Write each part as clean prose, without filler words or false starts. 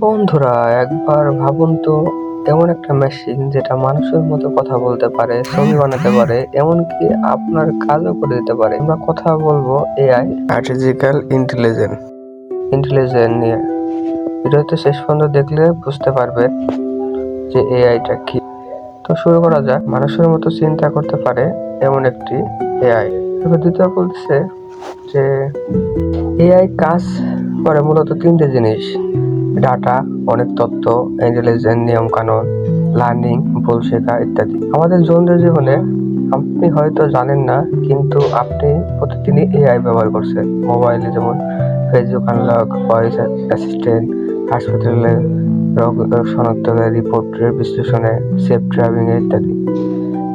বন্ধুরা, একবার ভাবুন তো, এমন একটা মেশিন যেটা মানুষের মতো কথা বলতে পারে, ছবি বানাতে পারে, এমনকি আপনার কাজও করে দিতে পারে। আমরা কথা বলবো এআই, আর্টিফিশিয়াল ইন্টেলিজেন্স নিয়ে। ভিডিওতে শেষ পর্যন্ত দেখলে বুঝতে পারবে যে এআইটা কি। তো শুরু করা যাক। মানুষের মতো চিন্তা করতে পারে এমন একটি এআই। দ্বিতীয় বলছে যে এআই কাজ করে মূলত তিনটে জিনিস: ডাটা, অনেক তথ্য, ইন্টেলিজেন্স, নিয়ম কানুন, লার্নিং, ভুল শেখা ইত্যাদি। আমাদের দৈনন্দিন জীবনে আপনি হয়তো জানেন না, কিন্তু আপনি প্রতিদিনই এআই ব্যবহার করছেন। মোবাইলে যেমন ফেসবুক আনলক, ভয়েস অ্যাসিস্ট্যান্ট, হাসপাতালে রোগ শনাক্তকারী, রিপোর্টের বিশ্লেষণে, সেফ ড্রাইভিং ইত্যাদি।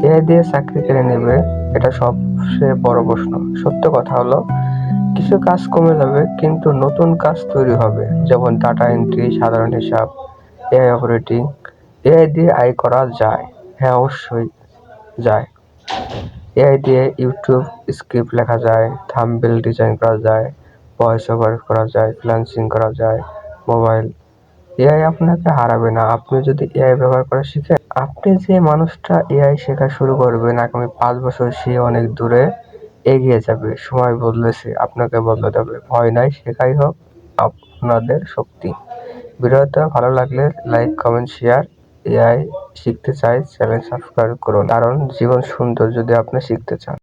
এআই দিয়ে চাকরি কেড়ে নেবে, এটা সবচেয়ে বড় প্রশ্ন। সত্য কথা হলো, কিছু কাজ কমে যাবে, কিন্তু নতুন কাজ তৈরি হবে, যেমন ডাটা এন্ট্রি, সাধারণ হিসাব, এআই অপারেটিং। এআই দিয়ে আয় করা যায়? হ্যাঁ, অবশ্যই যায়। এআই দিয়ে ইউটিউব স্ক্রিপ্ট লেখা যায়, থাম্বনেল ডিজাইন করা যায়, ভয়েস ওভার করা যায়, ফ্রিল্যান্সিং করা যায়। মোবাইল এআই আপনাকে হারাবে না, আপনি যদি এআই ব্যবহার করা শিখেন। আপনি যে মানুষটা এআই শেখা শুরু করবেন, আগামী 5 বছর সে অনেক দূরে এগিয়ে যাবে। সময় বদলেছে, আপনাকে বদলাতে হবে। ভয় নাই, শেখাই হোক আপনাদের শক্তি। ভিডিওটা ভালো লাগলে লাইক, কমেন্ট, শেয়ার। এআই শিখতে চাই, চ্যানেল সাবস্ক্রাইব করুন, কারণ জীবন সুন্দর যদি আপনি শিখতে চান।